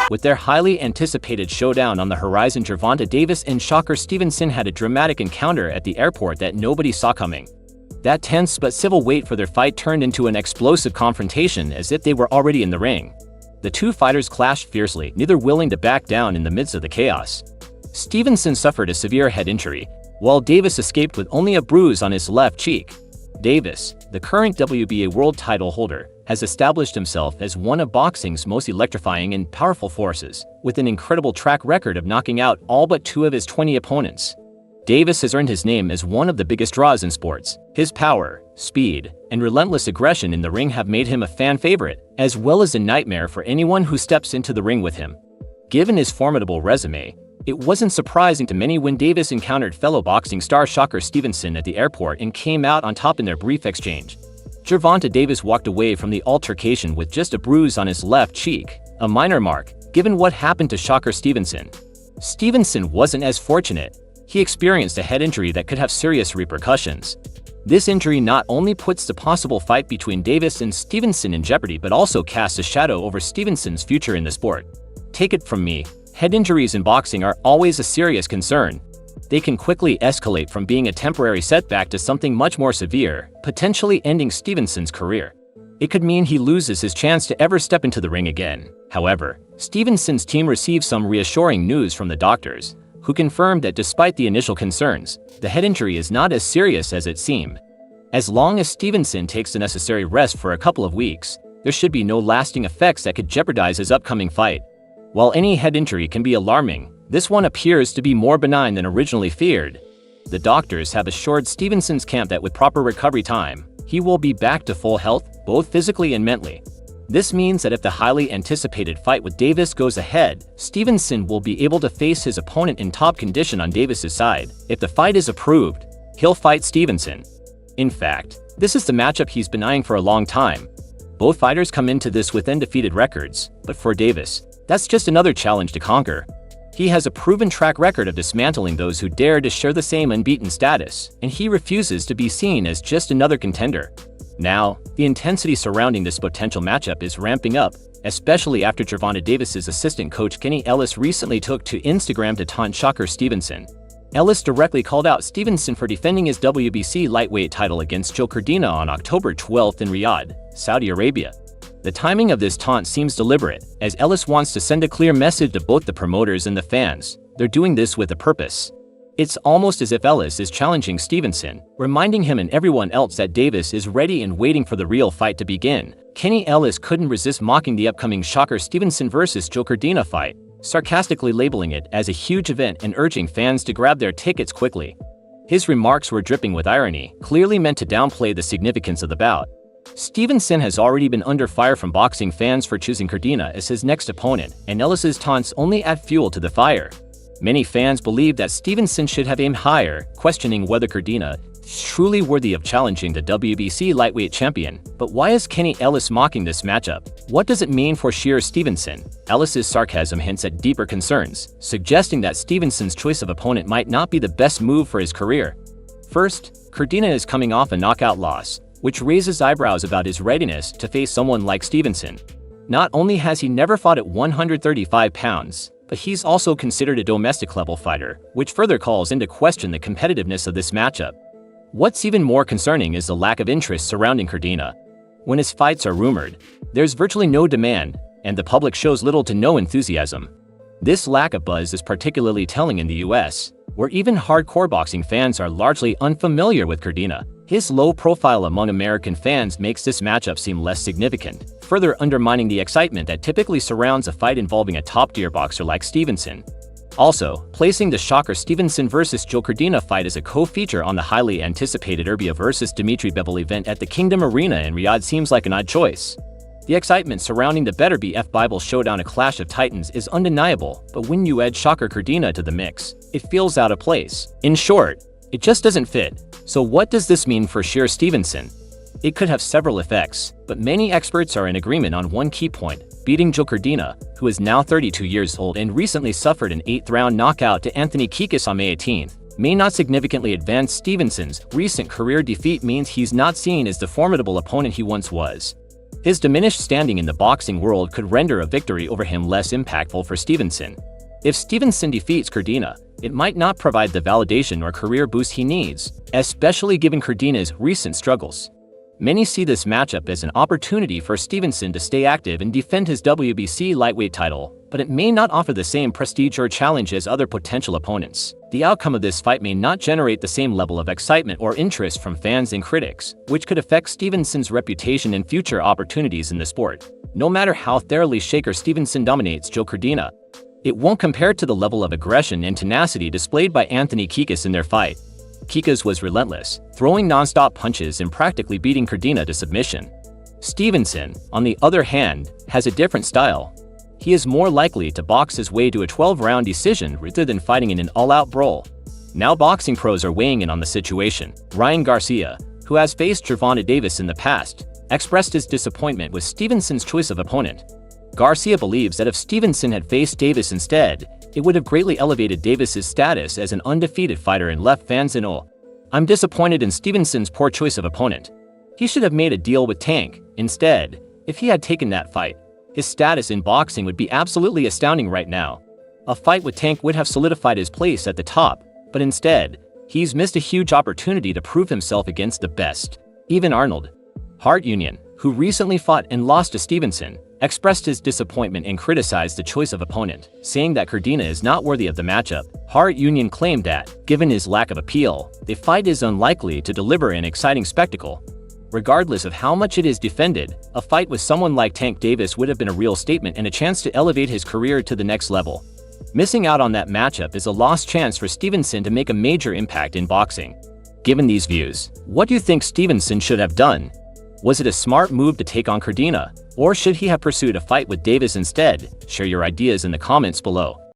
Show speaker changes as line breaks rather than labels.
With their highly anticipated showdown on the horizon, Gervonta Davis and Shakur Stevenson had a dramatic encounter at the airport that nobody saw coming. That tense but civil wait for their fight turned into an explosive confrontation as if they were already in the ring. The two fighters clashed fiercely, neither willing to back down in the midst of the chaos. Stevenson suffered a severe head injury, while Davis escaped with only a bruise on his left cheek. Davis, the current WBA world title holder, has established himself as one of boxing's most electrifying and powerful forces, with an incredible track record of knocking out all but 2 of his 20 opponents. Davis has earned his name as one of the biggest draws in sports. His power, speed, and relentless aggression in the ring have made him a fan favorite, as well as a nightmare for anyone who steps into the ring with him. Given his formidable resume, it wasn't surprising to many when Davis encountered fellow boxing star Shakur Stevenson at the airport and came out on top in their brief exchange. Gervonta Davis walked away from the altercation with just a bruise on his left cheek, a minor mark, given what happened to Shakur Stevenson. Stevenson wasn't as fortunate. He experienced a head injury that could have serious repercussions. This injury not only puts the possible fight between Davis and Stevenson in jeopardy but also casts a shadow over Stevenson's future in the sport. Take it from me, head injuries in boxing are always a serious concern. They can quickly escalate from being a temporary setback to something much more severe, potentially ending Stevenson's career. It could mean he loses his chance to ever step into the ring again. However, Stevenson's team received some reassuring news from the doctors, who confirmed that despite the initial concerns, the head injury is not as serious as it seemed. As long as Stevenson takes the necessary rest for a couple of weeks, there should be no lasting effects that could jeopardize his upcoming fight. While any head injury can be alarming, this one appears to be more benign than originally feared. The doctors have assured Stevenson's camp that with proper recovery time, he will be back to full health, both physically and mentally. This means that if the highly anticipated fight with Davis goes ahead, Stevenson will be able to face his opponent in top condition on Davis's side. If the fight is approved, he'll fight Stevenson. In fact, this is the matchup he's been eyeing for a long time. Both fighters come into this with undefeated records, but for Davis, that's just another challenge to conquer. He has a proven track record of dismantling those who dare to share the same unbeaten status, and he refuses to be seen as just another contender. Now, the intensity surrounding this potential matchup is ramping up, especially after Gervonta Davis's assistant coach Kenny Ellis recently took to Instagram to taunt Shakur Stevenson. Ellis directly called out Stevenson for defending his WBC lightweight title against Shakur Stevenson on October 12 in Riyadh, Saudi Arabia. The timing of this taunt seems deliberate, as Ellis wants to send a clear message to both the promoters and the fans. They're doing this with a purpose. It's almost as if Ellis is challenging Stevenson, reminding him and everyone else that Davis is ready and waiting for the real fight to begin. Kenny Ellis couldn't resist mocking the upcoming Shakur Stevenson vs. Shakur Stevenson fight, sarcastically labeling it as a huge event and urging fans to grab their tickets quickly. His remarks were dripping with irony, clearly meant to downplay the significance of the bout. Stevenson has already been under fire from boxing fans for choosing Stevenson as his next opponent, and Ellis's taunts only add fuel to the fire. Many fans believe that Stevenson should have aimed higher, questioning whether Stevenson is truly worthy of challenging the WBC lightweight champion. But why is Kenny Ellis mocking this matchup? What does it mean for Shakur Stevenson? Ellis's sarcasm hints at deeper concerns, suggesting that Stevenson's choice of opponent might not be the best move for his career. First, Stevenson is coming off a knockout loss, which raises eyebrows about his readiness to face someone like Stevenson. Not only has he never fought at 135 pounds, but he's also considered a domestic-level fighter, which further calls into question the competitiveness of this matchup. What's even more concerning is the lack of interest surrounding Stevenson. When his fights are rumored, there's virtually no demand, and the public shows little to no enthusiasm. This lack of buzz is particularly telling in the US, where even hardcore boxing fans are largely unfamiliar with Stevenson. His low profile among American fans makes this matchup seem less significant, further undermining the excitement that typically surrounds a fight involving a top-tier boxer like Stevenson. Also, placing the Shakur Stevenson vs. Shakur Stevenson fight as a co-feature on the highly anticipated Urbia vs. Dimitri Bivol event at the Kingdom Arena in Riyadh seems like an odd choice. The excitement surrounding the Better BF Bible Showdown, a clash of titans, is undeniable, but when you add Shakur Stevenson to the mix, it feels out of place. In short, it just doesn't fit. So what does this mean for Shakur Stevenson? It could have several effects, but many experts are in agreement on one key point: beating Shakur Stevenson, who is now 32 years old and recently suffered an 8th-round knockout to Anthony Kiedis on May 18, may not significantly advance Stevenson's recent career defeat means he's not seen as the formidable opponent he once was. His diminished standing in the boxing world could render a victory over him less impactful for Stevenson. If Stevenson defeats Cardina, it might not provide the validation or career boost he needs, especially given Cardina's recent struggles. Many see this matchup as an opportunity for Stevenson to stay active and defend his WBC lightweight title, but it may not offer the same prestige or challenge as other potential opponents. The outcome of this fight may not generate the same level of excitement or interest from fans and critics, which could affect Stevenson's reputation and future opportunities in the sport. No matter how thoroughly Shakur Stevenson dominates Joe Cardina, it won't compare to the level of aggression and tenacity displayed by Anthony Kikas in their fight. Kikas was relentless, throwing non-stop punches and practically beating Cardina to submission. Stevenson, on the other hand, has a different style. He is more likely to box his way to a 12-round decision rather than fighting in an all-out brawl. Now boxing pros are weighing in on the situation. Ryan Garcia, who has faced Gervonta Davis in the past, expressed his disappointment with Stevenson's choice of opponent. Garcia believes that if Stevenson had faced Davis instead, it would have greatly elevated Davis's status as an undefeated fighter and left fans in awe. "I'm disappointed in Stevenson's poor choice of opponent. He should have made a deal with Tank. Instead, if he had taken that fight, his status in boxing would be absolutely astounding right now. A fight with Tank would have solidified his place at the top, but instead, he's missed a huge opportunity to prove himself against the best." Even Arnold Hart Union, who recently fought and lost to Stevenson, expressed his disappointment and criticized the choice of opponent, saying that Cardina is not worthy of the matchup. Hart Union claimed that, given his lack of appeal, the fight is unlikely to deliver an exciting spectacle. Regardless of how much it is defended, a fight with someone like Tank Davis would have been a real statement and a chance to elevate his career to the next level. Missing out on that matchup is a lost chance for Stevenson to make a major impact in boxing. Given these views, what do you think Stevenson should have done? Was it a smart move to take on Cardina, or should he have pursued a fight with Davis instead? Share your ideas in the comments below.